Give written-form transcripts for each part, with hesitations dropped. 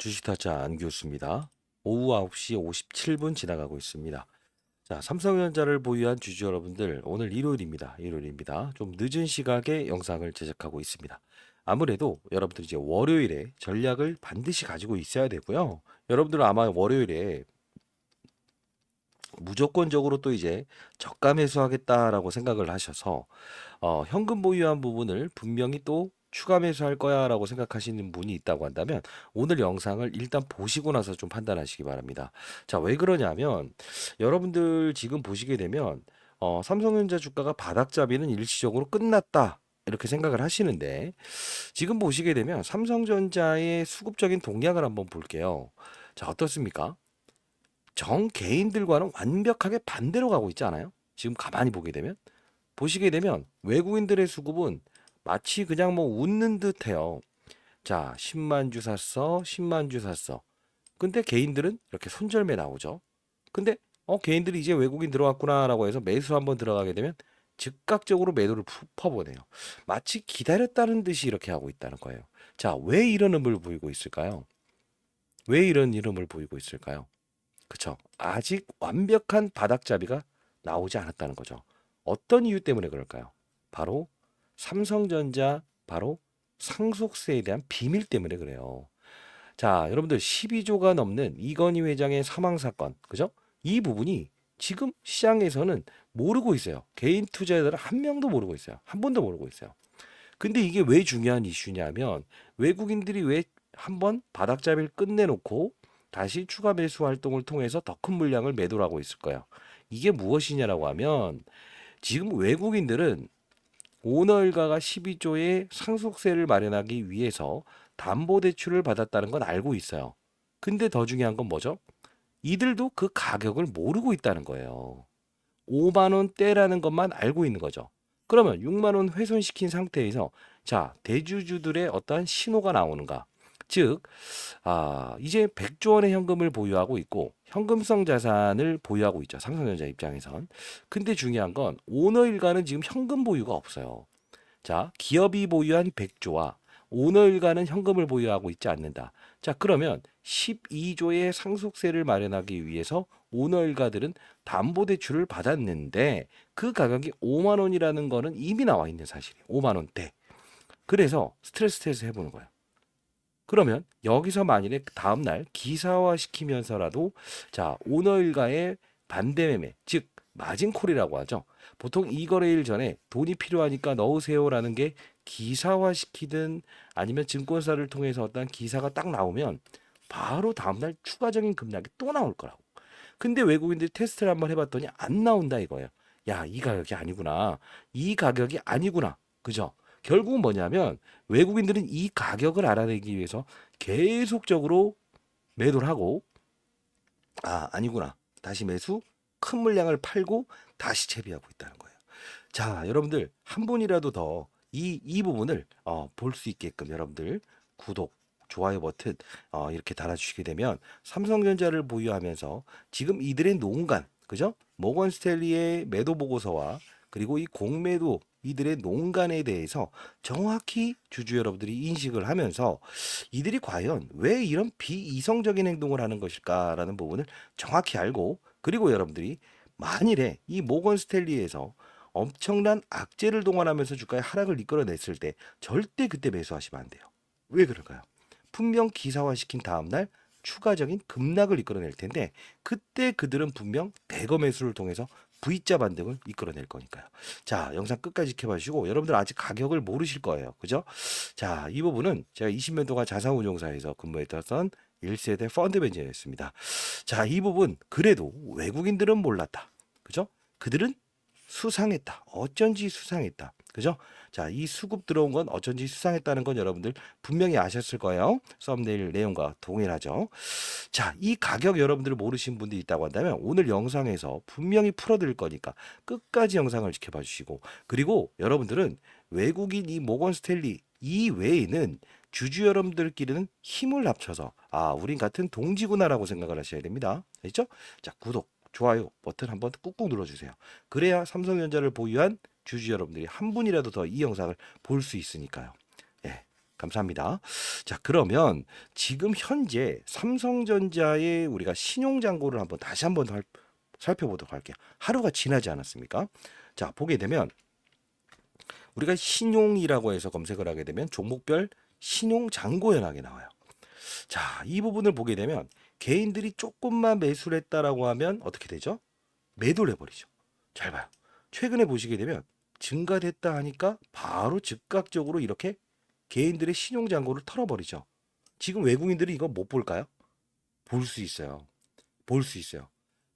주식타짜 안교수입니다. 오후 9시 57분 지나가고 있습니다. 자, 삼성전자를 보유한 주주 여러분들, 오늘 일요일입니다. 좀 늦은 시각에 영상을 제작하고 있습니다. 아무래도 여러분들 이제 월요일에 전략을 반드시 가지고 있어야 되고요. 여러분들은 아마 월요일에 무조건적으로 또 이제 저가 매수하겠다라고 생각을 하셔서 현금 보유한 부분을 분명히 또 추가 매수할 거야라고 생각하시는 분이 있다고 한다면 오늘 영상을 일단 보시고 나서 좀 판단하시기 바랍니다. 자, 왜 그러냐면 여러분들 지금 보시게 되면 삼성전자 주가가 바닥잡이는 일시적으로 끝났다. 이렇게 생각을 하시는데 지금 보시게 되면 삼성전자의 수급적인 동향을 한번 볼게요. 자, 어떻습니까? 정 개인들과는 완벽하게 반대로 가고 있지 않아요? 지금 가만히 보시게 되면 외국인들의 수급은 마치 그냥 뭐 웃는 듯해요. 자, 10만 주 샀어, 10만 주 샀어. 근데 개인들은 이렇게 손절매 나오죠. 근데 개인들이 이제 외국인 들어왔구나라고 해서 매수 한번 들어가게 되면 즉각적으로 매도를 퍼보네요. 마치 기다렸다는 듯이 이렇게 하고 있다는 거예요. 자, 왜 이런 흐름을 보이고 있을까요? 왜 이런 흐름을 보이고 있을까요? 그쵸? 아직 완벽한 바닥잡이가 나오지 않았다는 거죠. 어떤 이유 때문에 그럴까요? 바로 삼성전자, 바로 상속세에 대한 비밀 때문에 그래요. 자, 여러분들 12조가 넘는 이건희 회장의 사망 사건, 그죠? 이 부분이 지금 시장에서는 모르고 있어요. 개인 투자자들은 한 명도 모르고 있어요. 한 번도 모르고 있어요. 근데 이게 왜 중요한 이슈냐면 외국인들이 왜 한번 바닥잡이를 끝내놓고 다시 추가 매수 활동을 통해서 더 큰 물량을 매도를 하고 있을 거예요. 이게 무엇이냐라고 하면 지금 외국인들은 오너 일가가 12조의 상속세를 마련하기 위해서 담보대출을 받았다는 건 알고 있어요. 근데 더 중요한 건 뭐죠? 이들도 그 가격을 모르고 있다는 거예요. 5만 원대라는 것만 알고 있는 거죠. 그러면 6만 원 훼손시킨 상태에서 자, 대주주들의 어떠한 신호가 나오는가? 즉, 이제 100조 원의 현금을 보유하고 있고 현금성 자산을 보유하고 있죠. 삼성전자 입장에선. 근데 중요한 건 오너 일가는 지금 현금 보유가 없어요. 자, 기업이 보유한 100조와 오너 일가는 현금을 보유하고 있지 않는다. 자, 그러면 12조의 상속세를 마련하기 위해서 오너 일가들은 담보대출을 받았는데 그 가격이 5만 원이라는 거는 이미 나와 있는 사실이에요. 5만 원대. 그래서 스트레스 테스트 해보는 거예요. 그러면 여기서 만일에 다음 날 기사화 시키면서라도 자, 오너 일가의 반대 매매, 즉 마진콜이라고 하죠. 보통 이 거래일 전에 돈이 필요하니까 넣으세요라는 게 기사화 시키든 아니면 증권사를 통해서 어떤 기사가 딱 나오면 바로 다음 날 추가적인 급락이 또 나올 거라고. 근데 외국인들이 테스트를 한번 해봤더니 안 나온다 이거예요. 야, 이 가격이 아니구나. 이 가격이 아니구나. 그죠? 결국은 뭐냐면 외국인들은 이 가격을 알아내기 위해서 계속적으로 매도를 하고 아니구나. 다시 매수, 큰 물량을 팔고 다시 채비하고 있다는 거예요. 자, 여러분들 한 분이라도 더 이 부분을 볼 수 있게끔 여러분들 구독, 좋아요 버튼 이렇게 달아주시게 되면 삼성전자를 보유하면서 지금 이들의 농간, 그죠? 모건 스탠리의 매도 보고서와 그리고 이 공매도 이들의 농간에 대해서 정확히 주주 여러분들이 인식을 하면서 이들이 과연 왜 이런 비이성적인 행동을 하는 것일까라는 부분을 정확히 알고 그리고 여러분들이 만일에 이 모건 스탠리에서 엄청난 악재를 동원하면서 주가의 하락을 이끌어냈을 때 절대 그때 매수하시면 안 돼요. 왜 그럴까요? 분명 기사화시킨 다음날 추가적인 급락을 이끌어낼 텐데 그때 그들은 분명 대거 매수를 통해서 V자 반등을 이끌어낼 거니까요. 자, 영상 끝까지 지켜봐 주시고 여러분들 아직 가격을 모르실 거예요. 그죠? 자, 이 부분은 제가 20년 동안 자산운용사에서 근무했던 1세대 펀드 매니저였습니다. 자, 이 부분 그래도 외국인들은 몰랐다. 그죠? 그들은 수상했다. 어쩐지 수상했다. 그죠? 자, 이 수급 들어온 건 어쩐지 수상했다는 건 여러분들 분명히 아셨을 거예요. 썸네일 내용과 동일하죠. 자, 이 가격 여러분들 모르신 분들이 있다고 한다면 오늘 영상에서 분명히 풀어드릴 거니까 끝까지 영상을 지켜봐 주시고 그리고 여러분들은 외국인 이 모건 스탠리 이 외에는 주주 여러분들끼리는 힘을 합쳐서 우린 같은 동지구나라고 생각을 하셔야 됩니다. 알죠? 자, 구독, 좋아요 버튼 한번 꾹꾹 눌러주세요. 그래야 삼성전자를 보유한 주주 여러분들이 한 분이라도 더 이 영상을 볼 수 있으니까요. 예. 감사합니다. 자, 그러면 지금 현재 삼성전자의 우리가 신용잔고를 다시 한번 살펴보도록 할게요. 하루가 지나지 않았습니까? 자, 보게 되면 우리가 신용이라고 해서 검색을 하게 되면 종목별 신용잔고 현황이 나와요. 자, 이 부분을 보게 되면 개인들이 조금만 매수를 했다라고 하면 어떻게 되죠? 매도를 해버리죠. 잘 봐요. 최근에 보시게 되면 증가됐다 하니까 바로 즉각적으로 이렇게 개인들의 신용잔고를 털어버리죠. 지금 외국인들이 이거 못 볼까요? 볼 수 있어요. 볼 수 있어요.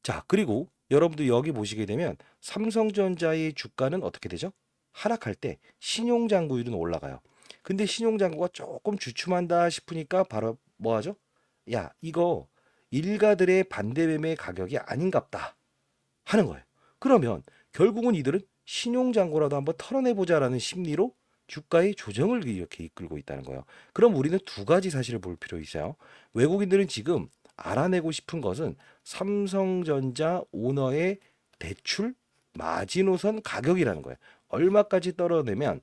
자, 그리고 여러분들 여기 보시게 되면 삼성전자의 주가는 어떻게 되죠? 하락할 때 신용잔고율은 올라가요. 근데 신용잔고가 조금 주춤한다 싶으니까 바로 뭐 하죠? 야, 이거 일가들의 반대 매매 가격이 아닌갑다 하는 거예요. 그러면 결국은 이들은 신용잔고라도 한번 털어내보자라는 심리로 주가의 조정을 이렇게 이끌고 있다는 거예요. 그럼 우리는 두 가지 사실을 볼 필요 있어요. 외국인들은 지금 알아내고 싶은 것은 삼성전자 오너의 대출 마지노선 가격이라는 거예요. 얼마까지 떨어내면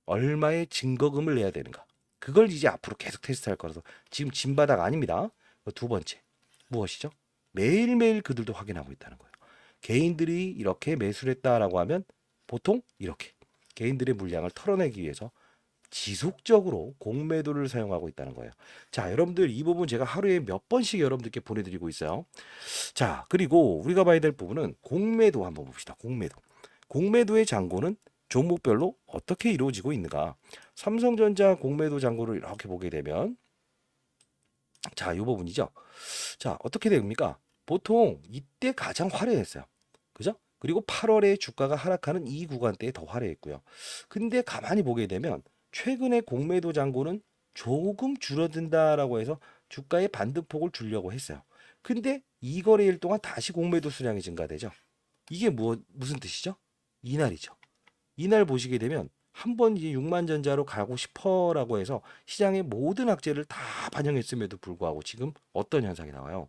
얼마의 증거금을 내야 되는가. 그걸 이제 앞으로 계속 테스트할 거라서 지금 진바닥 아닙니다. 두 번째 무엇이죠? 매일매일 그들도 확인하고 있다는 거예요. 개인들이 이렇게 매수를 했다라고 하면 보통 이렇게 개인들의 물량을 털어내기 위해서 지속적으로 공매도를 사용하고 있다는 거예요. 자, 여러분들 이 부분 제가 하루에 몇 번씩 여러분들께 보내드리고 있어요. 자, 그리고 우리가 봐야 될 부분은 공매도 한번 봅시다. 공매도. 공매도의 잔고는 종목별로 어떻게 이루어지고 있는가? 삼성전자 공매도 잔고를 이렇게 보게 되면 자, 이 부분이죠. 자, 어떻게 됩니까? 보통 이때 가장 화려했어요. 그죠? 그리고 8월에 주가가 하락하는 이 구간대에 더 화려했고요. 근데 가만히 보게 되면 최근에 공매도 잔고는 조금 줄어든다라고 해서 주가의 반등폭을 주려고 했어요. 근데 이 거래일 동안 다시 공매도 수량이 증가되죠. 이게 무슨 뜻이죠? 이날이죠. 이날 보시게 되면 한번 이제 6만 전자로 가고 싶어라고 해서 시장의 모든 악재를 다 반영했음에도 불구하고 지금 어떤 현상이 나와요?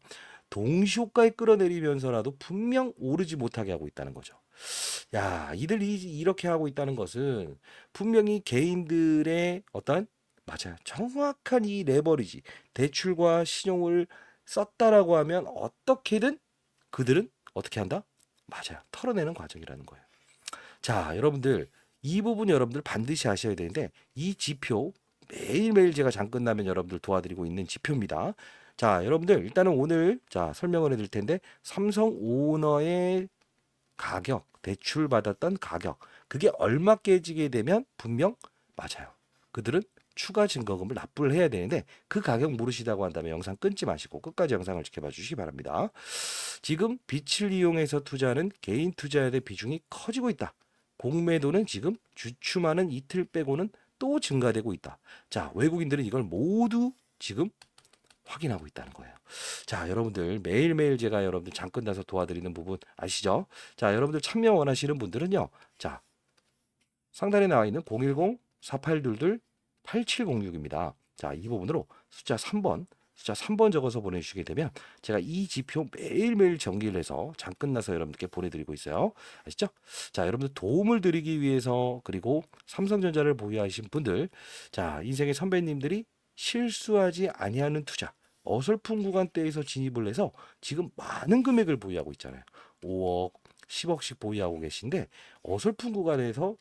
동시효과에 끌어내리면서라도 분명 오르지 못하게 하고 있다는 거죠. 야, 이들이 이렇게 하고 있다는 것은 분명히 개인들의 어떤 맞아요. 정확한 이 레버리지, 대출과 신용을 썼다라고 하면 어떻게든 그들은 어떻게 한다? 맞아요. 털어내는 과정이라는 거예요. 자, 여러분들 이 부분 여러분들 반드시 아셔야 되는데 이 지표 매일매일 제가 장 끝나면 여러분들 도와드리고 있는 지표입니다. 자, 여러분들 일단은 오늘 자 설명을 해드릴 텐데 삼성 오너의 가격, 대출 받았던 가격 그게 얼마 깨지게 되면 분명 맞아요. 그들은 추가 증거금을 납부를 해야 되는데 그 가격 모르시다고 한다면 영상 끊지 마시고 끝까지 영상을 지켜봐 주시기 바랍니다. 지금 빛을 이용해서 투자하는 개인 투자자의 비중이 커지고 있다. 공매도는 지금 주춤하는 이틀 빼고는 또 증가되고 있다. 자, 외국인들은 이걸 모두 지금 확인하고 있다는 거예요. 자, 여러분들 매일매일 제가 여러분들 장 끝나서 도와드리는 부분 아시죠? 자, 여러분들 참여 원하시는 분들은요. 자, 상단에 나와 있는 010-4822-8706입니다. 자, 이 부분으로 숫자 3번 적어서 보내주시게 되면 제가 이 지표 매일매일 정리를 해서 장 끝나서 여러분들께 보내드리고 있어요. 아시죠? 자, 여러분들 도움을 드리기 위해서 그리고 삼성전자를 보유하신 분들 자, 인생의 선배님들이 실수하지 아니하는 투자 어설픈 구간대에서 진입을 해서 지금 많은 금액을 보유하고 있잖아요. 5억, 10억씩 보유하고 계신데 어설픈 구간에서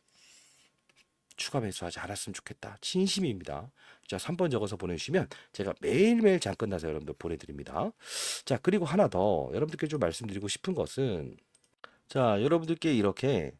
추가 매수하지 않았으면 좋겠다. 진심입니다. 자, 3번 적어서 보내주시면 제가 매일매일 장 끝나서 여러분들 보내드립니다. 자, 그리고 하나 더 여러분들께 좀 말씀드리고 싶은 것은 자, 여러분들께 이렇게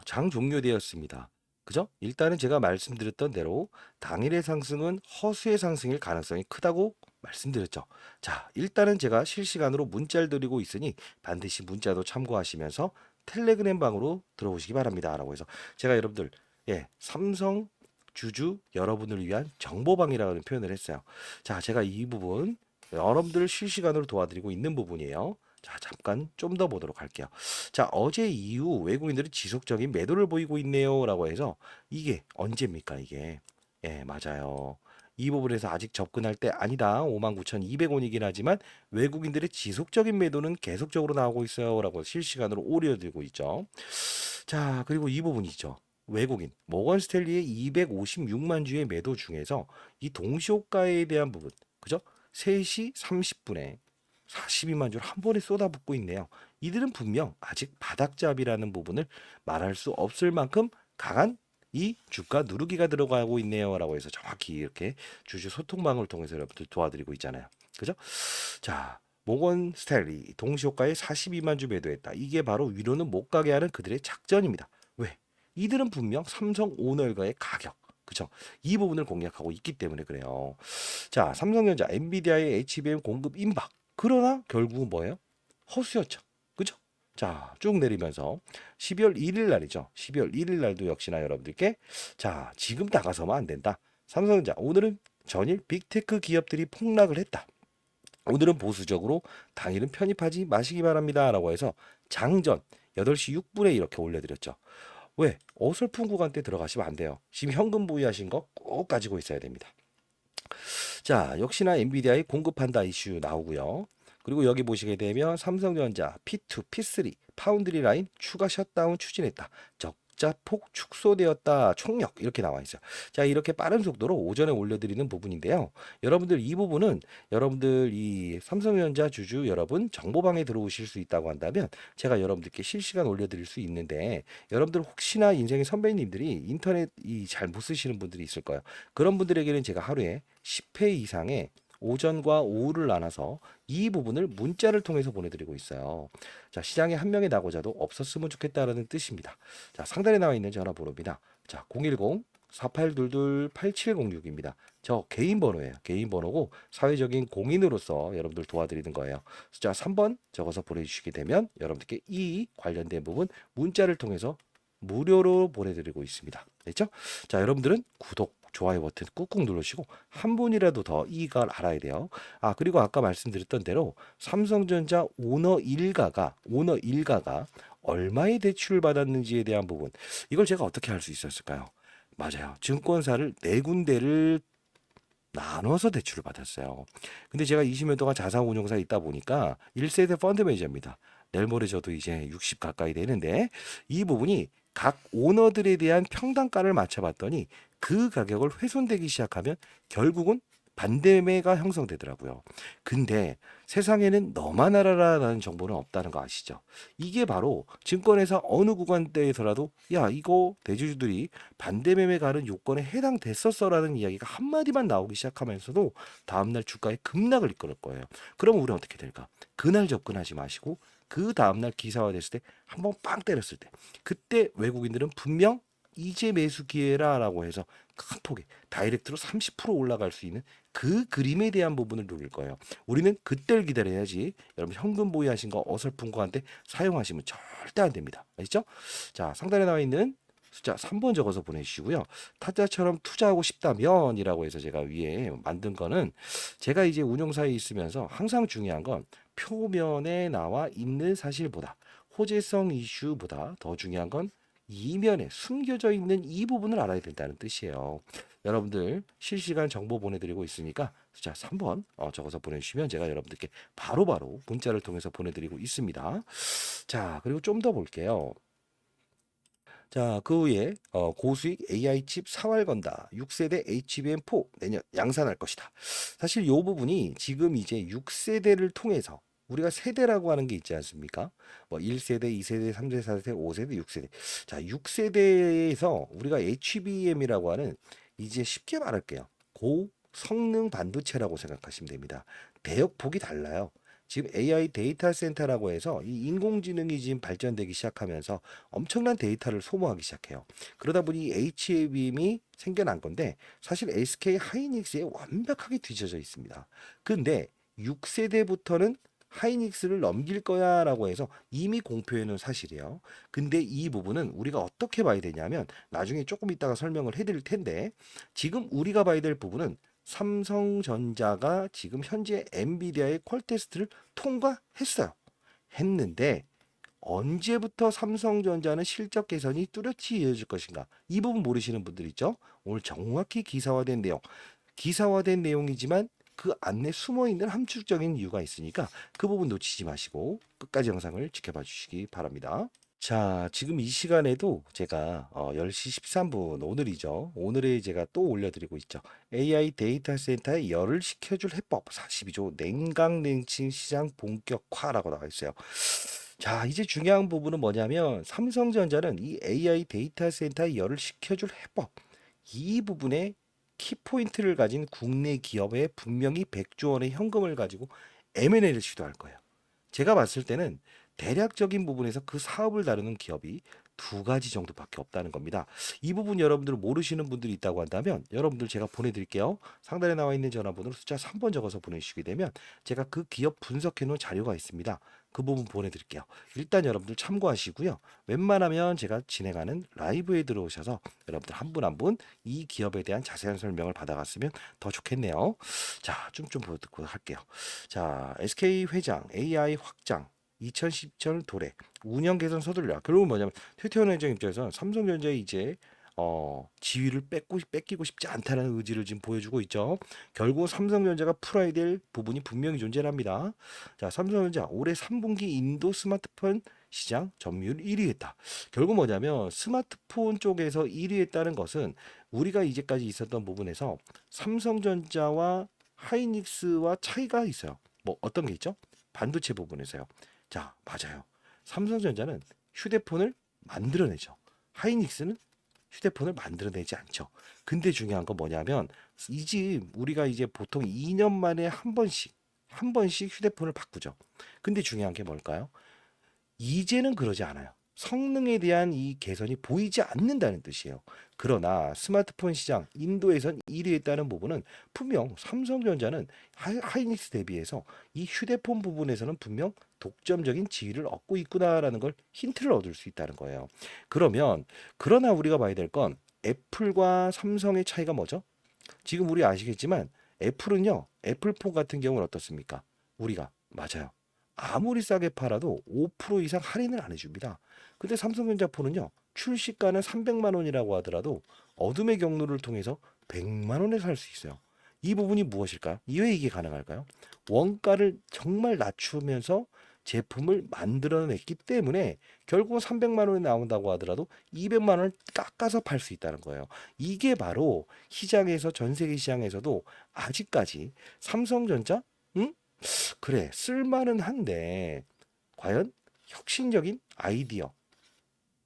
장 종료되었습니다. 그죠? 일단은 제가 말씀드렸던 대로 당일의 상승은 허수의 상승일 가능성이 크다고 말씀드렸죠. 자, 일단은 제가 실시간으로 문자를 드리고 있으니 반드시 문자도 참고하시면서 텔레그램 방으로 들어오시기 바랍니다. 라고 해서 제가 여러분들 예, 삼성 주주 여러분을 위한 정보방이라는 표현을 했어요. 자, 제가 이 부분 여러분들을 실시간으로 도와드리고 있는 부분이에요. 자, 잠깐 좀 더 보도록 할게요. 자, 어제 이후 외국인들이 지속적인 매도를 보이고 있네요라고 해서 이게 언제입니까, 이게? 예, 맞아요. 이 부분에서 아직 접근할 때 아니다. 59,200원이긴 하지만 외국인들의 지속적인 매도는 계속적으로 나오고 있어요라고 실시간으로 오려들고 있죠. 자, 그리고 이 부분이죠. 외국인 모건 스탠리의 256만 주의 매도 중에서 이 동시호가에 대한 부분, 그죠? 3시 30분에 42만 주를 한 번에 쏟아붓고 있네요. 이들은 분명 아직 바닥잡이라는 부분을 말할 수 없을 만큼 강한 이 주가 누르기가 들어가고 있네요라고 해서 정확히 이렇게 주주 소통방을 통해서 여러분들 도와드리고 있잖아요. 그죠? 자, 모건 스탠리 동시호가에 42만 주 매도했다. 이게 바로 위로는 못 가게 하는 그들의 작전입니다. 왜? 이들은 분명 삼성 오너일가의 가격, 그죠? 이 부분을 공략하고 있기 때문에 그래요. 자, 삼성전자, 엔비디아의 HBM 공급 임박. 그러나 결국은 뭐예요? 허수였죠. 그죠? 자, 쭉 내리면서 12월 1일 날이죠. 12월 1일 날도 역시나 여러분들께 자, 지금 나가서면 안 된다. 삼성전자, 오늘은 전일 빅테크 기업들이 폭락을 했다. 오늘은 보수적으로 당일은 편입하지 마시기 바랍니다라고 해서 장전 8시 6분에 이렇게 올려드렸죠. 왜? 어설픈 구간대 들어가시면 안 돼요. 지금 현금 보유하신 거 꼭 가지고 있어야 됩니다. 자, 역시나 엔비디아의 공급한다 이슈 나오고요. 그리고 여기 보시게 되면 삼성전자 P2, P3, 파운드리 라인 추가 셧다운 추진했다. 적자폭 축소되었다. 총력 이렇게 나와 있어요. 자, 이렇게 빠른 속도로 오전에 올려드리는 부분인데요. 여러분들 이 부분은 여러분들 이 삼성전자 주주 여러분 정보방에 들어오실 수 있다고 한다면 제가 여러분들께 실시간 올려드릴 수 있는데 여러분들 혹시나 인생의 선배님들이 인터넷이 잘 못 쓰시는 분들이 있을 거예요. 그런 분들에게는 제가 하루에 10회 이상의 오전과 오후를 나눠서 이 부분을 문자를 통해서 보내드리고 있어요. 자, 시장에 한 명의 낙오자도 없었으면 좋겠다라는 뜻입니다. 자, 상단에 나와 있는 전화번호입니다. 자, 010 4822-8706입니다. 저 개인 번호예요. 개인 번호고 사회적인 공인으로서 여러분들 도와드리는 거예요. 숫자 3번 적어서 보내주시게 되면 여러분들께 이 관련된 부분 문자를 통해서 무료로 보내드리고 있습니다. 됐죠? 자, 여러분들은 구독, 좋아요 버튼 꾹꾹 누르시고 한 분이라도 더 이걸 알아야 돼요. 아, 그리고 아까 말씀드렸던 대로 삼성전자 오너 일가가 얼마의 대출을 받았는지에 대한 부분 이걸 제가 어떻게 할 수 있었을까요? 맞아요. 증권사를 네 군데를 나눠서 대출을 받았어요. 근데 제가 20년 동안 자산운용사에 있다 보니까 1세대 펀드 매니저입니다. 내일 모레 저도 이제 60 가까이 되는데 이 부분이 각 오너들에 대한 평단가를 맞춰봤더니 그 가격을 훼손되기 시작하면 결국은 반대매가 형성되더라고요. 근데 세상에는 너만 알아라라는 정보는 없다는 거 아시죠? 이게 바로 증권회사 어느 구간대에서라도 야, 이거 대주주들이 반대매매 가는 요건에 해당됐었어라는 이야기가 한마디만 나오기 시작하면서도 다음날 주가에 급락을 이끌을 거예요. 그러면 우리는 어떻게 될까? 그날 접근하지 마시고 그 다음날 기사화 됐을 때 한번 빵 때렸을 때 그때 외국인들은 분명 이제 매수 기회라라고 해서 큰 폭에 다이렉트로 30% 올라갈 수 있는 그 그림에 대한 부분을 노릴 거예요. 우리는 그때를 기다려야지. 여러분 현금 보유하신 거 어설픈 거한테 사용하시면 절대 안 됩니다. 아시죠? 자, 상단에 나와 있는 숫자 3번 적어서 보내주시고요. 타짜처럼 투자하고 싶다면이라고 해서 제가 위에 만든 거는 제가 이제 운용사에 있으면서 항상 중요한 건 표면에 나와 있는 사실보다 호재성 이슈보다 더 중요한 건 이면에 숨겨져 있는 이 부분을 알아야 된다는 뜻이에요. 여러분들 실시간 정보 보내드리고 있으니까 숫자 3번 적어서 보내주시면 제가 여러분들께 바로바로 문자를 통해서 보내드리고 있습니다. 자, 그리고 좀 더 볼게요. 자, 그 후에 고수익 AI 칩 사활 건다. 6세대 HBM4 내년 양산할 것이다. 사실 이 부분이 지금 이제 6세대를 통해서 우리가 세대라고 하는 게 있지 않습니까? 뭐 1세대, 2세대, 3세대, 4세대, 5세대, 6세대. 자, 6세대에서 우리가 HBM이라고 하는 이제 쉽게 말할게요. 고성능 반도체라고 생각하시면 됩니다. 대역폭이 달라요. 지금 AI 데이터 센터라고 해서 이 인공지능이 지금 발전되기 시작하면서 엄청난 데이터를 소모하기 시작해요. 그러다 보니 HBM이 생겨난 건데 사실 SK 하이닉스에 완벽하게 뒤져져 있습니다. 근데 6세대부터는 하이닉스를 넘길 거야라고 해서 이미 공표해 놓은 사실이에요. 근데 이 부분은 우리가 어떻게 봐야 되냐면 나중에 조금 이따가 설명을 해드릴 텐데 지금 우리가 봐야 될 부분은 삼성전자가 지금 현재 엔비디아의 퀄 테스트를 통과했어요. 했는데 언제부터 삼성전자는 실적 개선이 뚜렷이 이어질 것인가? 이 부분 모르시는 분들 있죠? 오늘 정확히 기사화된 내용, 기사화된 내용이지만 그 안에 숨어 있는 함축적인 이유가 있으니까 그 부분 놓치지 마시고 끝까지 영상을 지켜봐 주시기 바랍니다. 자, 지금 이 시간에도 제가 10시 13분 오늘이죠. 오늘에 제가 또 올려드리고 있죠. AI 데이터 센터에 열을 식혀줄 해법 42조 냉각 냉칭 시장 본격화라고 나와 있어요. 자, 이제 중요한 부분은 뭐냐면 삼성전자는 이 AI 데이터 센터에 열을 식혀줄 해법 이 부분에 키포인트를 가진 국내 기업에 분명히 100조 원의 현금을 가지고 M&A를 시도할 거예요. 제가 봤을 때는 대략적인 부분에서 그 사업을 다루는 기업이 두 가지 정도밖에 없다는 겁니다. 이 부분 여러분들 모르시는 분들이 있다고 한다면 여러분들 제가 보내드릴게요. 상단에 나와 있는 전화번호로 숫자 3번 적어서 보내주시게 되면 제가 그 기업 분석해 놓은 자료가 있습니다. 그 부분 보내드릴게요. 일단 여러분들 참고하시고요. 웬만하면 제가 진행하는 라이브에 들어오셔서 여러분들 한 분 한 분 이 기업에 대한 자세한 설명을 받아갔으면 더 좋겠네요. 자, 좀 보여드리고 할게요. 자, SK 회장 AI 확장 2010년 도래 운영 개선 서둘러. 결국은 뭐냐면 퇴퇴원 회장 입장에서는 삼성전자에 이제 지위를 뺏기고 싶지 않다는 의지를 지금 보여주고 있죠. 결국 삼성전자가 풀어야 될 부분이 분명히 존재합니다. 자, 삼성전자 올해 3분기 인도 스마트폰 시장 점유율 1위 했다. 결국 뭐냐면 스마트폰 쪽에서 1위 했다는 것은 우리가 이제까지 있었던 부분에서 삼성전자와 하이닉스와 차이가 있어요. 뭐 어떤 게 있죠? 반도체 부분에서요. 자, 맞아요. 삼성전자는 휴대폰을 만들어내죠. 하이닉스는 휴대폰을 만들어내지 않죠. 근데 중요한 건 뭐냐면 이 집 우리가 이제 보통 2년 만에 한 번씩 휴대폰을 바꾸죠. 근데 중요한 게 뭘까요? 이제는 그러지 않아요. 성능에 대한 이 개선이 보이지 않는다는 뜻이에요. 그러나 스마트폰 시장 인도에선 1위 했다는 부분은 분명 삼성전자는 하이닉스 대비해서 이 휴대폰 부분에서는 분명 독점적인 지위를 얻고 있구나라는 걸 힌트를 얻을 수 있다는 거예요. 그러나 우리가 봐야 될 건 애플과 삼성의 차이가 뭐죠? 지금 우리 아시겠지만 애플은요. 애플폰 같은 경우는 어떻습니까? 우리가 맞아요. 아무리 싸게 팔아도 5% 이상 할인을 안 해줍니다. 근데 삼성전자 폰은요. 출시가는 300만 원이라고 하더라도 어둠의 경로를 통해서 100만 원에 살 수 있어요. 이 부분이 무엇일까요? 왜 이게 가능할까요? 원가를 정말 낮추면서 제품을 만들어냈기 때문에 결국은 300만 원에 나온다고 하더라도 200만 원을 깎아서 팔 수 있다는 거예요. 이게 바로 시장에서 전 세계 시장에서도 아직까지 삼성전자 응? 그래 쓸만은 한데 과연 혁신적인 아이디어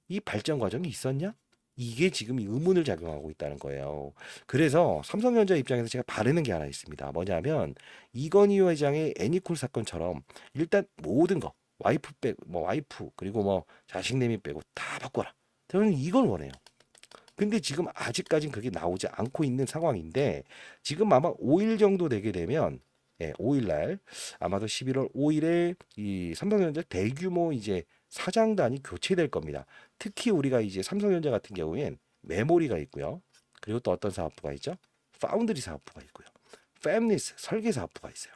이 발전 과정이 있었냐? 이게 지금 이 의문을 작용하고 있다는 거예요. 그래서 삼성전자 입장에서 제가 바르는 게 하나 있습니다. 뭐냐면 이건희 회장의 애니콜 사건처럼 일단 모든 거 와이프 빼고 뭐 와이프 그리고 뭐 자식 내미 빼고 다 바꿔라. 저는 이걸 원해요. 근데 지금 아직까진 그게 나오지 않고 있는 상황인데 지금 아마 5일 정도 되게 되면 5일 날 아마도 11월 5일에 이 삼성전자 대규모 이제 사장단이 교체될 겁니다. 특히 우리가 이제 삼성전자 같은 경우엔 메모리가 있고요. 그리고 또 어떤 사업부가 있죠? 파운드리 사업부가 있고요. 팹리스 설계 사업부가 있어요.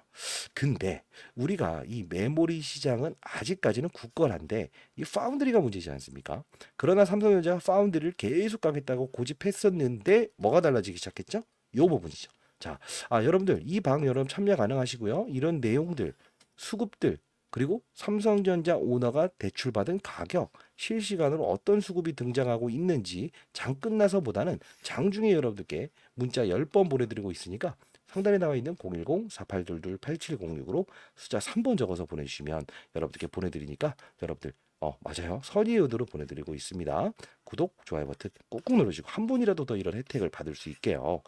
근데 우리가 이 메모리 시장은 아직까지는 굳건한데 이 파운드리가 문제지 않습니까? 그러나 삼성전자가 파운드리를 계속 가겠다고 고집했었는데 뭐가 달라지기 시작했죠? 요 부분이죠. 자, 여러분들 이 방 여러분 참여 가능하시고요. 이런 내용들, 수급들 그리고 삼성전자 오너가 대출받은 가격, 실시간으로 어떤 수급이 등장하고 있는지 장 끝나서보다는 장중에 여러분들께 문자 10번 보내드리고 있으니까 상단에 나와 있는 010-4822-8706으로 숫자 3번 적어서 보내주시면 여러분들께 보내드리니까 여러분들 맞아요. 선의의 의도로 보내드리고 있습니다. 구독, 좋아요 버튼 꾹꾹 눌러주시고 한 분이라도 더 이런 혜택을 받을 수 있게요.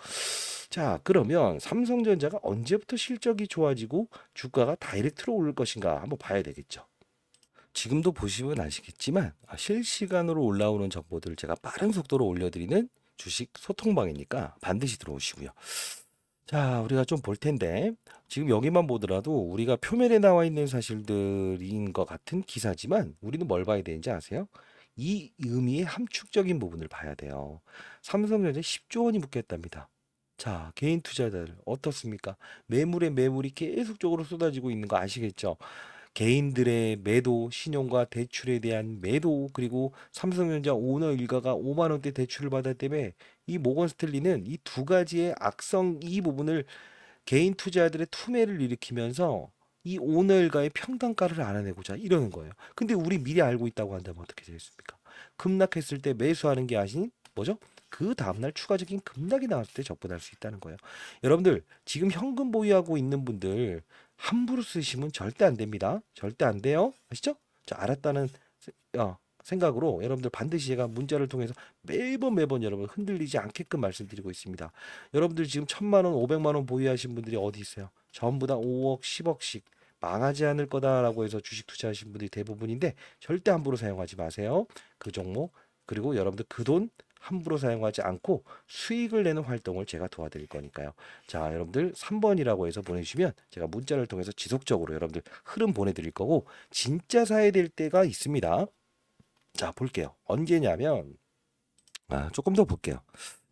자, 그러면 삼성전자가 언제부터 실적이 좋아지고 주가가 다이렉트로 오를 것인가 한번 봐야 되겠죠. 지금도 보시면 아시겠지만 실시간으로 올라오는 정보들을 제가 빠른 속도로 올려드리는 주식 소통방이니까 반드시 들어오시고요. 자, 우리가 좀 볼 텐데 지금 여기만 보더라도 우리가 표면에 나와 있는 사실들인 것 같은 기사지만 우리는 뭘 봐야 되는지 아세요? 이 의미의 함축적인 부분을 봐야 돼요. 삼성전자 10조 원이 묶였답니다. 자, 개인 투자자들 어떻습니까? 매물에 매물이 계속적으로 쏟아지고 있는 거 아시겠죠? 개인들의 매도, 신용과 대출에 대한 매도, 그리고 삼성전자 오너 일가가 5만 원대 대출을 받았기 때문에 이 모건 스탠리는 이 두 가지의 악성 이 부분을 개인 투자자들의 투매를 일으키면서 이 오너일과의 평단가를 알아내고자 이러는 거예요. 근데 우리 미리 알고 있다고 한다면 어떻게 되겠습니까? 급락했을 때 매수하는 게 아닌 뭐죠? 그 다음날 추가적인 급락이 나왔을 때 접근할 수 있다는 거예요. 여러분들 지금 현금 보유하고 있는 분들 함부로 쓰시면 절대 안 됩니다. 절대 안 돼요. 아시죠? 자, 알았다는 생각으로 여러분들 반드시 제가 문자를 통해서 매번 여러분 흔들리지 않게끔 말씀드리고 있습니다. 여러분들 지금 1,000만 원, 500만 원 보유하신 분들이 어디 있어요? 전부 다 5억, 10억씩 망하지 않을 거다라고 해서 주식 투자하신 분들이 대부분인데 절대 함부로 사용하지 마세요. 그 종목 그리고 여러분들 그 돈 함부로 사용하지 않고 수익을 내는 활동을 제가 도와드릴 거니까요. 자, 여러분들 3번이라고 해서 보내주시면 제가 문자를 통해서 지속적으로 여러분들 흐름 보내드릴 거고 진짜 사야 될 때가 있습니다. 자, 볼게요. 언제냐면 조금 더 볼게요.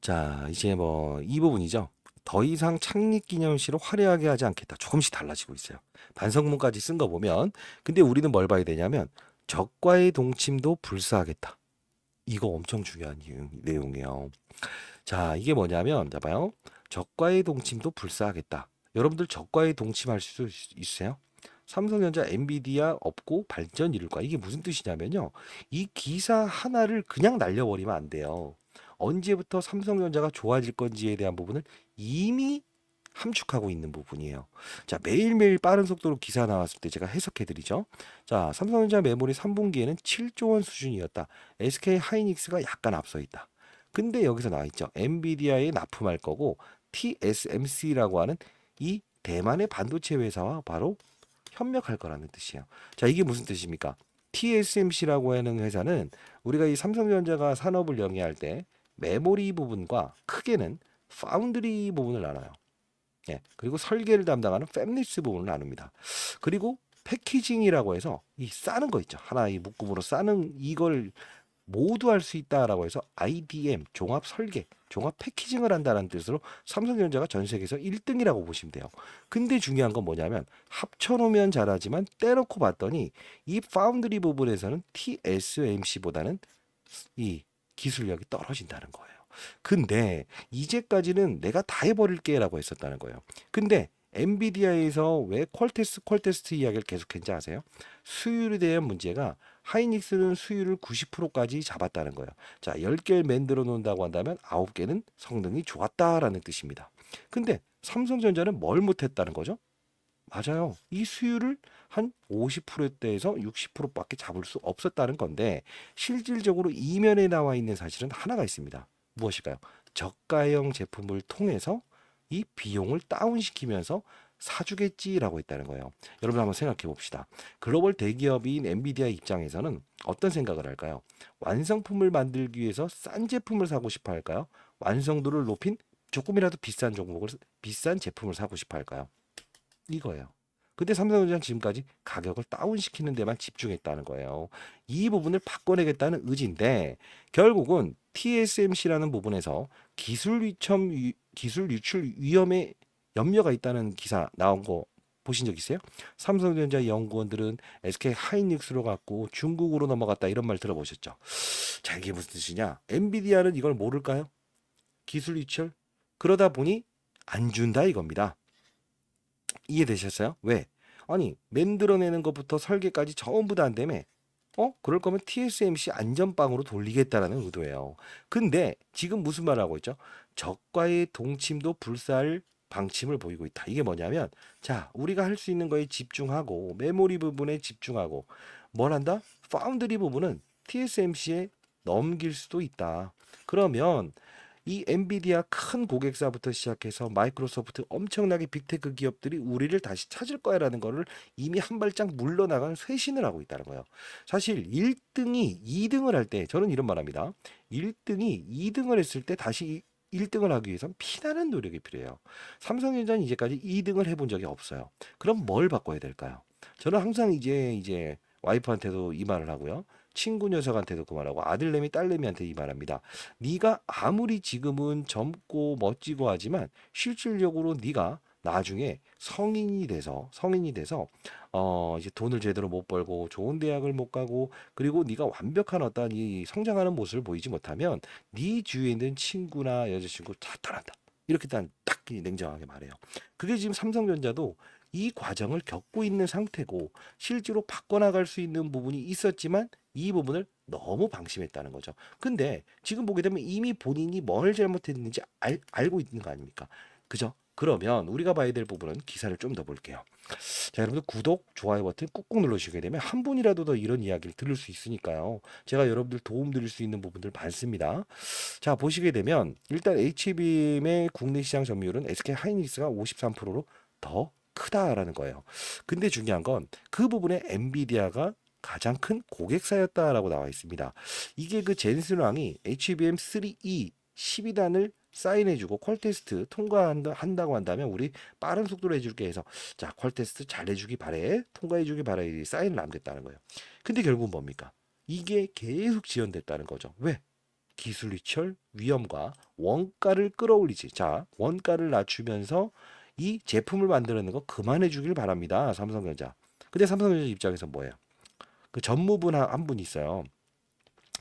자, 이제 뭐 이 부분이죠. 더 이상 창립기념일을 화려하게 하지 않겠다. 조금씩 달라지고 있어요. 반성문까지 쓴 거 보면 근데 우리는 뭘 봐야 되냐면 적과의 동침도 불사하겠다. 이거 엄청 중요한 내용이에요. 자, 이게 뭐냐면 자 봐요. 적과의 동침도 불사하겠다. 여러분들 적과의 동침할 수 있으세요? 삼성전자, 엔비디아 없고 발전 이룰 거야. 이게 무슨 뜻이냐면요. 이 기사 하나를 그냥 날려버리면 안 돼요. 언제부터 삼성전자가 좋아질 건지에 대한 부분을 이미 함축하고 있는 부분이에요. 자, 매일매일 빠른 속도로 기사 나왔을 때 제가 해석해 드리죠. 자, 삼성전자 메모리 3분기에는 7조 원 수준이었다. SK 하이닉스가 약간 앞서 있다. 근데 여기서 나와 있죠. 엔비디아에 납품할 거고 TSMC라고 하는 이 대만의 반도체 회사와 바로 협력할 거라는 뜻이에요. 자, 이게 무슨 뜻입니까? TSMC라고 하는 회사는 우리가 이 삼성전자가 산업을 영위할 때 메모리 부분과 크게는 파운드리 부분을 나눠요. 예, 그리고 설계를 담당하는 팹리스 부분을 나눕니다. 그리고 패키징이라고 해서 이 싸는 거 있죠. 하나 이 묶음으로 싸는 이걸 모두 할 수 있다라고 해서 IDM 종합 설계, 종합 패키징을 한다는 뜻으로 삼성전자가 전 세계에서 1등이라고 보시면 돼요. 근데 중요한 건 뭐냐면 합쳐놓으면 잘하지만 떼놓고 봤더니 이 파운드리 부분에서는 TSMC보다는 이 기술력이 떨어진다는 거예요. 근데 이제까지는 내가 다 해버릴게라고 했었다는 거예요. 근데 엔비디아에서 왜 퀄테스트 이야기를 계속했는지 아세요? 수율에 대한 문제가 하이닉스는 수율을 90%까지 잡았다는 거예요. 자, 10개를 만들어 놓는다고 한다면 9개는 성능이 좋았다라는 뜻입니다. 근데 삼성전자는 뭘 못했다는 거죠? 맞아요. 이 수율을 한 50%대에서 60%밖에 잡을 수 없었다는 건데 실질적으로 이면에 나와 있는 사실은 하나가 있습니다. 무엇일까요? 저가형 제품을 통해서 이 비용을 다운시키면서 사주겠지라고 했다는 거예요. 여러분 한번 생각해 봅시다. 글로벌 대기업인 엔비디아 입장에서는 어떤 생각을 할까요? 완성품을 만들기 위해서 싼 제품을 사고 싶어 할까요? 완성도를 높인 조금이라도 비싼 제품을 사고 싶어 할까요? 이거예요. 근데 삼성전자는 지금까지 가격을 다운시키는 데만 집중했다는 거예요. 이 부분을 바꿔내겠다는 의지인데 결국은 TSMC라는 부분에서 기술 유출 위험에 염려가 있다는 기사 나온 거 보신 적 있어요? 삼성전자 연구원들은 SK 하이닉스로 갔고 중국으로 넘어갔다 이런 말 들어보셨죠? 자, 이게 무슨 뜻이냐? 엔비디아는 이걸 모를까요? 기술 유출? 그러다 보니 안 준다 이겁니다. 이해되셨어요? 왜? 아니, 만들어내는 것부터 설계까지 전부 다 안 되매. 그럴 거면 TSMC 안전빵으로 돌리겠다라는 의도예요. 근데 지금 무슨 말을 하고 있죠? 적과의 동침도 불사할 방침을 보이고 있다. 이게 뭐냐면, 자, 우리가 할 수 있는 거에 집중하고, 메모리 부분에 집중하고, 뭘 한다? 파운드리 부분은 TSMC에 넘길 수도 있다. 그러면 이 엔비디아 큰 고객사부터 시작해서 마이크로소프트 엄청나게 빅테크 기업들이 우리를 다시 찾을 거야라는 거를 이미 한 발짝 물러나간 쇄신을 하고 있다는 거예요. 사실 1등이 2등을 할 때 저는 이런 말합니다. 1등이 2등을 했을 때 다시 1등을 하기 위해선 피나는 노력이 필요해요. 삼성전자는 이제까지 2등을 해본 적이 없어요. 그럼 뭘 바꿔야 될까요? 저는 항상 이제 와이프한테도 이 말을 하고요. 친구 녀석한테도 그 말하고 아들내미 딸내미한테 이 말합니다. 네가 아무리 지금은 젊고 멋지고 하지만 실질적으로 네가 나중에 성인이 돼서 이제 돈을 제대로 못 벌고 좋은 대학을 못 가고 그리고 네가 완벽한 어떤 이 성장하는 모습을 보이지 못하면 네 주위에 있는 친구나 여자친구 다 떠난다. 이렇게 딱 냉정하게 말해요. 그게 지금 삼성전자도 이 과정을 겪고 있는 상태고 실제로 바꿔나갈 수 있는 부분이 있었지만 이 부분을 너무 방심했다는 거죠. 근데 지금 보게 되면 이미 본인이 뭘 잘못했는지 알고 있는 거 아닙니까? 그죠? 그러면 우리가 봐야 될 부분은 기사를 좀 더 볼게요. 자, 여러분들 구독, 좋아요 버튼 꾹꾹 눌러주시게 되면 한 분이라도 더 이런 이야기를 들을 수 있으니까요. 제가 여러분들 도움 드릴 수 있는 부분들 많습니다. 자, 보시게 되면 일단 HBM의 국내 시장 점유율은 SK 하이닉스가 53%로 더 크다라는 거예요. 근데 중요한 건 그 부분에 엔비디아가 가장 큰 고객사였다라고 나와 있습니다. 이게 그 젠슨왕이 HBM3E 12단을 사인해주고 퀄 테스트 통과한다고 한다면 우리 빠른 속도로 해줄게 해서 자, 퀄 테스트 잘 해주기 바래, 통과해주기 바래 사인을 남겼다는 거예요. 근데 결국은 뭡니까? 이게 계속 지연됐다는 거죠. 왜? 기술 이철, 위험과 원가를 끌어올리지. 자, 원가를 낮추면서 이 제품을 만들어내는 거 그만해 주길 바랍니다. 삼성전자. 근데 삼성전자 입장에서 뭐예요? 그 전무분 한 분 있어요.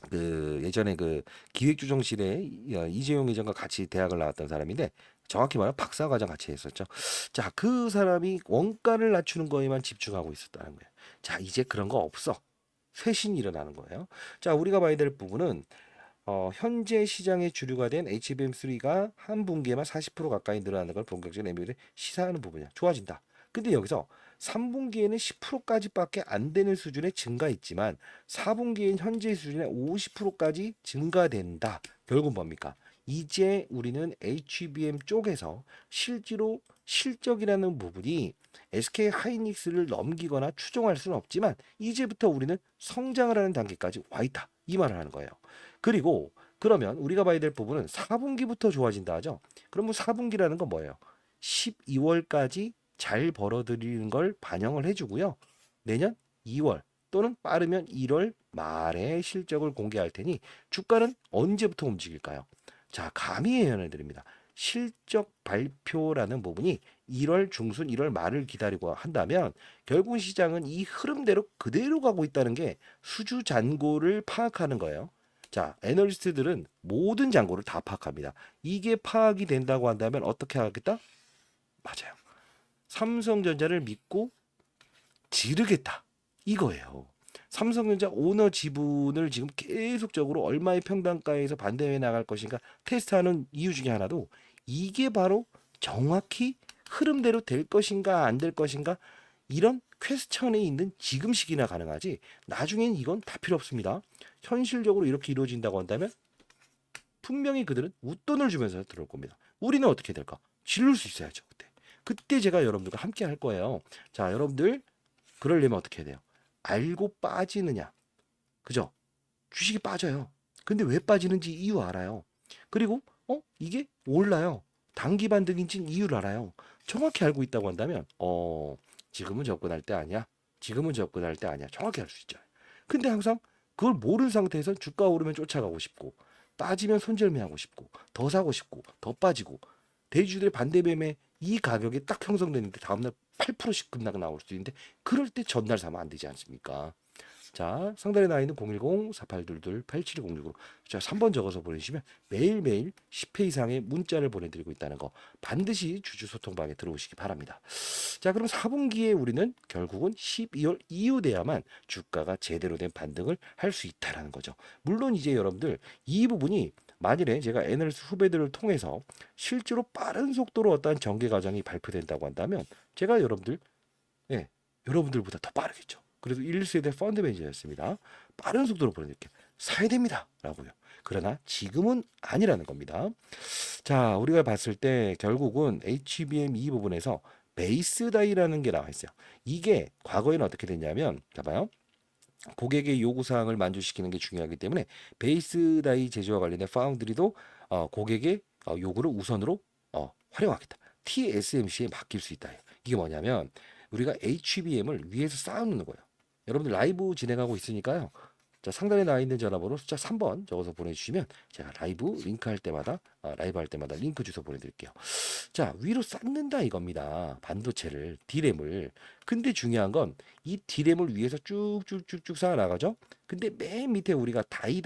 그 예전에 그 기획조정실에 이재용 회장과 같이 대학을 나왔던 사람인데 정확히 말하면 박사과정 같이 했었죠. 자, 그 사람이 원가를 낮추는 거에만 집중하고 있었다는 거예요. 자, 이제 그런 거 없어. 쇄신이 일어나는 거예요. 자, 우리가 봐야 될 부분은 현재 시장의 주류가 된 HBM3가 한 분기에만 40% 가까이 늘어나는 걸 본격적인 엔비디아를 시사하는 부분이야. 좋아진다. 근데 여기서 3분기에는 10%까지밖에 안 되는 수준의 증가했지만 4분기엔 현재 수준의 50%까지 증가된다. 결국은 뭡니까? 이제 우리는 HBM 쪽에서 실제로 실적이라는 부분이 SK 하이닉스를 넘기거나 추종할 수는 없지만 이제부터 우리는 성장을 하는 단계까지 와 있다. 이 말을 하는 거예요. 그리고 그러면 우리가 봐야 될 부분은 4분기부터 좋아진다 하죠. 그러면 4분기라는 건 뭐예요? 12월까지 잘 벌어들이는 걸 반영을 해주고요. 내년 2월 또는 빠르면 1월 말에 실적을 공개할 테니 주가는 언제부터 움직일까요? 자, 감히 예언을 드립니다. 실적 발표라는 부분이 1월 중순, 1월 말을 기다리고 한다면 결국 시장은 이 흐름대로 그대로 가고 있다는 게 수주 잔고를 파악하는 거예요. 자, 애널리스트들은 모든 잔고를 다 파악합니다. 이게 파악이 된다고 한다면 어떻게 하겠다? 맞아요. 삼성전자를 믿고 지르겠다. 이거예요. 삼성전자 오너 지분을 지금 계속적으로 얼마의 평단가에서 반대해 나갈 것인가 테스트하는 이유 중에 하나도 이게 바로 정확히 흐름대로 될 것인가 안 될 것인가 이런 퀘스천에 있는 지금 시기나 가능하지 나중엔 이건 다 필요 없습니다. 현실적으로 이렇게 이루어진다고 한다면 분명히 그들은 웃돈을 주면서 들어올 겁니다. 우리는 어떻게 될까? 지를 수 있어야죠. 그때 제가 여러분들과 함께 할 거예요. 자, 여러분들 그러려면 어떻게 해야 돼요? 알고 빠지느냐? 그죠? 주식이 빠져요. 근데 왜 빠지는지 이유 알아요. 그리고 이게 올라요. 단기 반등인지 이유를 알아요. 정확히 알고 있다고 한다면 지금은 접근할 때 아니야. 지금은 접근할 때 아니야. 정확히 알 수 있죠. 근데 항상 그걸 모르는 상태에서 주가 오르면 쫓아가고 싶고 빠지면 손절매하고 싶고 더 사고 싶고 더 빠지고 대주주들의 반대 매매 이 가격이 딱 형성되는데 다음날 8%씩 급락 나올 수 있는데 그럴 때 전날 사면 안 되지 않습니까? 자, 상단에 나와 있는 010-4822-8706으로 자, 3번 적어서 보내주시면 매일매일 10회 이상의 문자를 보내드리고 있다는 거 반드시 주주 소통방에 들어오시기 바랍니다. 자, 그럼 4분기에 우리는 결국은 12월 이후 돼야만 주가가 제대로 된 반등을 할 수 있다라는 거죠. 물론 이제 여러분들 이 부분이 만일에 제가 애널리스트 후배들을 통해서 실제로 빠른 속도로 어떠한 전개 과정이 발표된다고 한다면 제가 여러분들 예, 여러분들보다 더 빠르겠죠. 그래서 1세대 펀드 매니저였습니다. 빠른 속도로 보내드릴게요. 사야 됩니다. 라고요. 그러나 지금은 아니라는 겁니다. 자, 우리가 봤을 때 결국은 HBM 이 부분에서 베이스 다이라는 게 나와 있어요. 이게 과거에는 어떻게 됐냐면, 봐봐요. 고객의 요구 사항을 만족시키는 게 중요하기 때문에 베이스 다이 제조와 관련된 파운드리도 고객의 요구를 우선으로 활용하겠다. TSMC에 맡길 수 있다. 이게 뭐냐면 우리가 HBM을 위에서 쌓아놓는 거예요. 여러분들 라이브 진행하고 있으니까요. 자, 상단에 나와 있는 전화번호 숫자 3번 적어서 보내주시면 제가 라이브 링크 할 때마다 라이브 할 때마다 링크 주소 보내드릴게요. 자, 위로 쌓는다 이겁니다. 반도체를 디램을. 근데 중요한 건 이 디램을 위에서 쭉쭉쭉쭉 쌓아 나가죠. 근데 맨 밑에 우리가 다이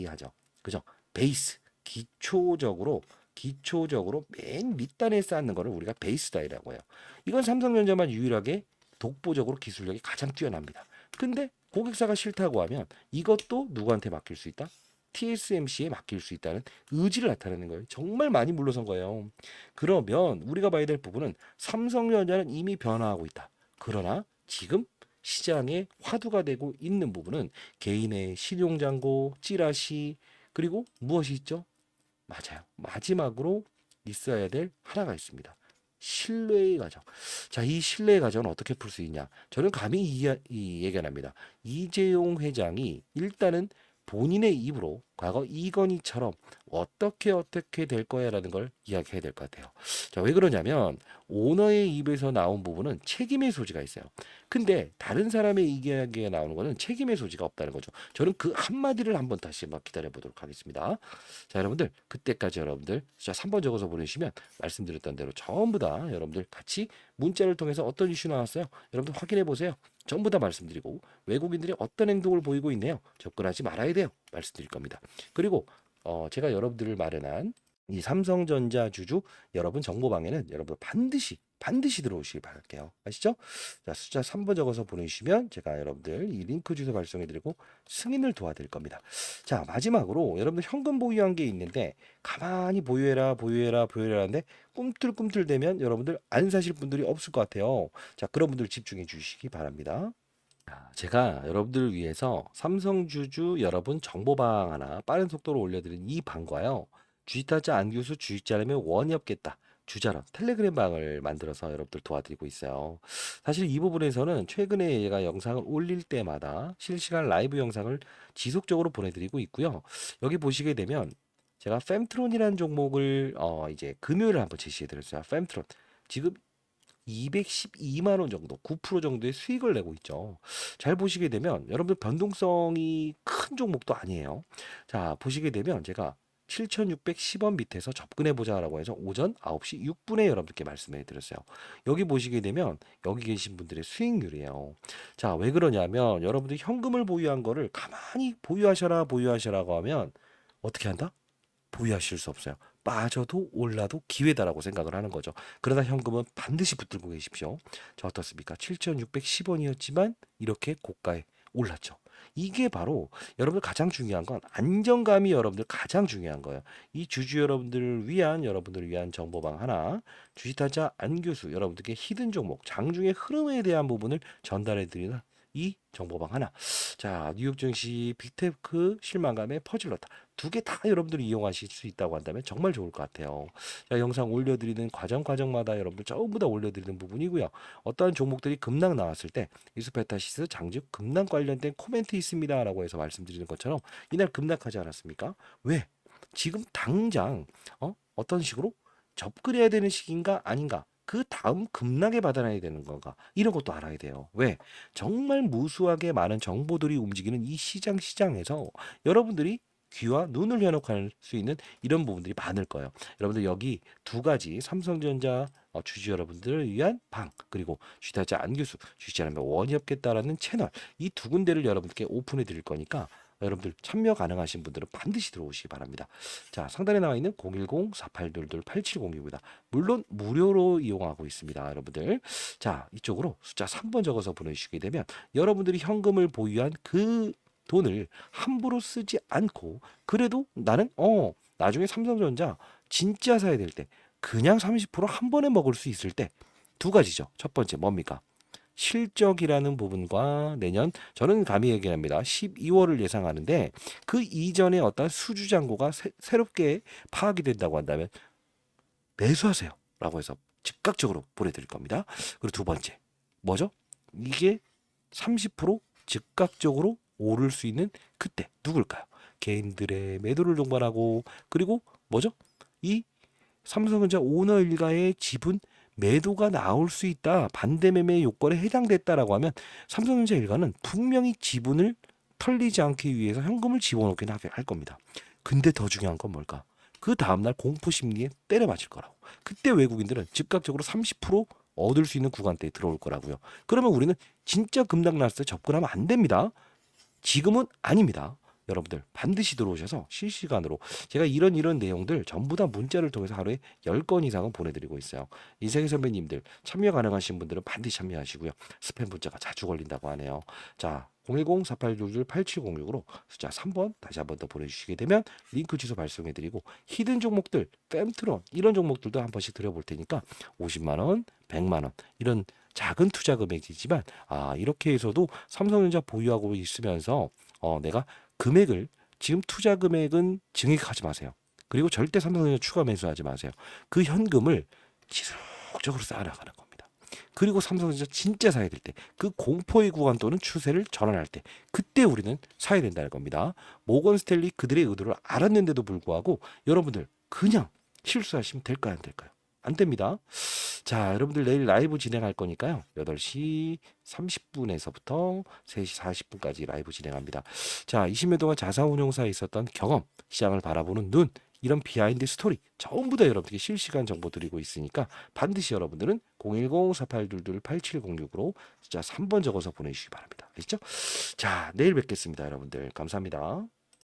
하죠. 그죠? 베이스 기초적으로 기초적으로 맨 밑단에 쌓는 거를 우리가 베이스 다이라고 해요. 이건 삼성전자만 유일하게 독보적으로 기술력이 가장 뛰어납니다. 근데 고객사가 싫다고 하면 이것도 누구한테 맡길 수 있다? TSMC에 맡길 수 있다는 의지를 나타내는 거예요. 정말 많이 물러선 거예요. 그러면 우리가 봐야 될 부분은 삼성전자는 이미 변화하고 있다. 그러나 지금 시장에 화두가 되고 있는 부분은 개인의 신용잔고, 찌라시, 그리고 무엇이 있죠? 맞아요. 마지막으로 있어야 될 하나가 있습니다. 신뢰의 과정. 자, 이 신뢰의 과정은 어떻게 풀 수 있냐? 저는 감히 예견합니다. 이재용 회장이 일단은 본인의 입으로 과거 이건희처럼 어떻게 될 거야라는 걸 이야기해야 될 것 같아요. 자, 왜 그러냐면 오너의 입에서 나온 부분은 책임의 소지가 있어요. 근데 다른 사람의 이야기가 나오는 거는 책임의 소지가 없다는 거죠. 저는 그 한마디를 한번 다시 한번 기다려 보도록 하겠습니다. 자, 여러분들 그때까지 여러분들 자 3번 적어서 보내시면 말씀드렸던 대로 전부 다 여러분들 같이 문자를 통해서 어떤 이슈 나왔어요? 여러분들 확인해 보세요. 전부 다 말씀드리고 외국인들이 어떤 행동을 보이고 있네요. 접근하지 말아야 돼요. 말씀드릴 겁니다. 그리고 제가 여러분들을 마련한 이 삼성전자 주주 여러분 정보방에는 여러분 반드시 들어오시길 바랄게요. 아시죠? 자, 숫자 3번 적어서 보내주시면 제가 여러분들 이 링크 주소 발송해드리고 승인을 도와드릴 겁니다. 자, 마지막으로 여러분들 현금 보유한 게 있는데 가만히 보유해라 하는데 꿈틀꿈틀대면 여러분들 안 사실 분들이 없을 것 같아요. 자, 그런 분들 집중해 주시기 바랍니다. 제가 여러분들을 위해서 삼성주주 여러분 정보방 하나 빠른 속도로 올려드린 이 방과요. 주식타짜 안규수 주식자라면 원이 없겠다. 주자론 텔레그램 방을 만들어서 여러분들 도와드리고 있어요. 사실 이 부분에서는 최근에 얘가 영상을 올릴 때마다 실시간 라이브 영상을 지속적으로 보내드리고 있고요. 여기 보시게 되면 제가 fem트론이라는 종목을 이제 금요일에 한번 제시해드렸어요. fem트론 지금 212만 원 정도, 9% 정도의 수익을 내고 있죠. 잘 보시게 되면 여러분들 변동성이 큰 종목도 아니에요. 자, 보시게 되면 제가 7,610원 밑에서 접근해 보자라고 해서 오전 9시 6분에 여러분들께 말씀해 드렸어요. 여기 보시게 되면 여기 계신 분들의 수익률이에요. 자, 왜 그러냐면 여러분들이 현금을 보유한 거를 가만히 보유하셔라고 하면 어떻게 한다? 보유하실 수 없어요. 빠져도 올라도 기회다라고 생각을 하는 거죠. 그러나 현금은 반드시 붙들고 계십시오. 자, 어떻습니까? 7,610원이었지만 이렇게 고가에 올랐죠. 이게 바로 여러분들 가장 중요한 건 안정감이 여러분들 가장 중요한 거예요. 이 주주 여러분들을 위한 정보방 하나, 주식타자 안교수 여러분들께 히든 종목, 장중의 흐름에 대한 부분을 전달해 드리는 이 정보방 하나. 자, 뉴욕 증시 빅테크 실망감의 퍼즐러다. 두 개 다 여러분들이 이용하실 수 있다고 한다면 정말 좋을 것 같아요. 자, 영상 올려드리는 과정마다 여러분들 전부 다 올려드리는 부분이고요. 어떠한 종목들이 급락 나왔을 때 이수페타시스 장중 급락 관련된 코멘트 있습니다라고 해서 말씀드리는 것처럼 이날 급락하지 않았습니까? 왜? 지금 당장 어떤 식으로 접근해야 되는 시기인가 아닌가? 그 다음 급락에 받아놔야 되는 건가? 이런 것도 알아야 돼요. 왜? 정말 무수하게 많은 정보들이 움직이는 이 시장에서 여러분들이 귀와 눈을 현혹할 수 있는 이런 부분들이 많을 거예요. 여러분들 여기 두 가지 삼성전자 주주 여러분들을 위한 방 그리고 주식타자 안규수 주식자라면 원이 없겠다라는 채널 이 두 군데를 여러분들께 오픈해 드릴 거니까 여러분들 참여 가능하신 분들은 반드시 들어오시기 바랍니다. 자, 상단에 나와 있는 010-4822-8706입니다. 물론 무료로 이용하고 있습니다, 여러분들. 자, 이쪽으로 숫자 3번 적어서 보내주시게 되면 여러분들이 현금을 보유한 그 돈을 함부로 쓰지 않고 그래도 나는 나중에 삼성전자 진짜 사야 될 때 그냥 30%한 번에 먹을 수 있을 때 두 가지죠. 첫 번째 뭡니까? 실적이라는 부분과 내년 저는 감히 얘기합니다. 12월을 예상하는데 그 이전에 어떤 수주 잔고가 새롭게 파악이 된다고 한다면 매수하세요라고 해서 즉각적으로 보내드릴 겁니다. 그리고 두 번째 뭐죠? 이게 30% 즉각적으로 오를 수 있는 그때 누굴까요? 개인들의 매도를 동반하고 그리고 뭐죠? 이 삼성전자 오너 일가의 지분 매도가 나올 수 있다. 반대매매 요건에 해당됐다라고 하면 삼성전자 일가는 분명히 지분을 털리지 않기 위해서 현금을 집어넣긴 할 겁니다. 근데 더 중요한 건 뭘까? 그 다음날 공포 심리에 때려 맞을 거라고. 그때 외국인들은 즉각적으로 30% 얻을 수 있는 구간대에 들어올 거라고요. 그러면 우리는 진짜 급락 났을 때 접근하면 안 됩니다. 지금은 아닙니다. 여러분들 반드시 들어오셔서 실시간으로 제가 이런 내용들 전부 다 문자를 통해서 하루에 10건 이상은 보내드리고 있어요. 인생의 선배님들 참여 가능하신 분들은 반드시 참여하시고요. 스팸 문자가 자주 걸린다고 하네요. 자, 010-4822-8706으로 숫자 3번 다시 한번 더 보내주시게 되면 링크 주소 발송해드리고 히든 종목들, fem트론 이런 종목들도 한 번씩 드려볼 테니까 50만 원, 100만 원 이런 작은 투자 금액이지만 이렇게 해서도 삼성전자 보유하고 있으면서 내가 금액을 지금 투자 금액은 증액하지 마세요. 그리고 절대 삼성전자 추가 매수하지 마세요. 그 현금을 지속적으로 쌓아나가는 겁니다. 그리고 삼성전자 진짜 사야 될 때, 그 공포의 구간 또는 추세를 전환할 때, 그때 우리는 사야 된다는 겁니다. 모건 스탠리 그들의 의도를 알았는데도 불구하고 여러분들 그냥 실수하시면 될까요, 안 될까요? 안 됩니다. 자, 여러분들 내일 라이브 진행할 거니까요. 8시 30분에서부터 3시 40분까지 라이브 진행합니다. 자, 20년 동안 자산운용사에 있었던 경험, 시장을 바라보는 눈, 이런 비하인드 스토리 전부 다 여러분들께 실시간 정보 드리고 있으니까 반드시 여러분들은 010-4822-8706으로 숫자 3번 적어서 보내주시기 바랍니다. 아시죠? 자, 내일 뵙겠습니다, 여러분들. 감사합니다.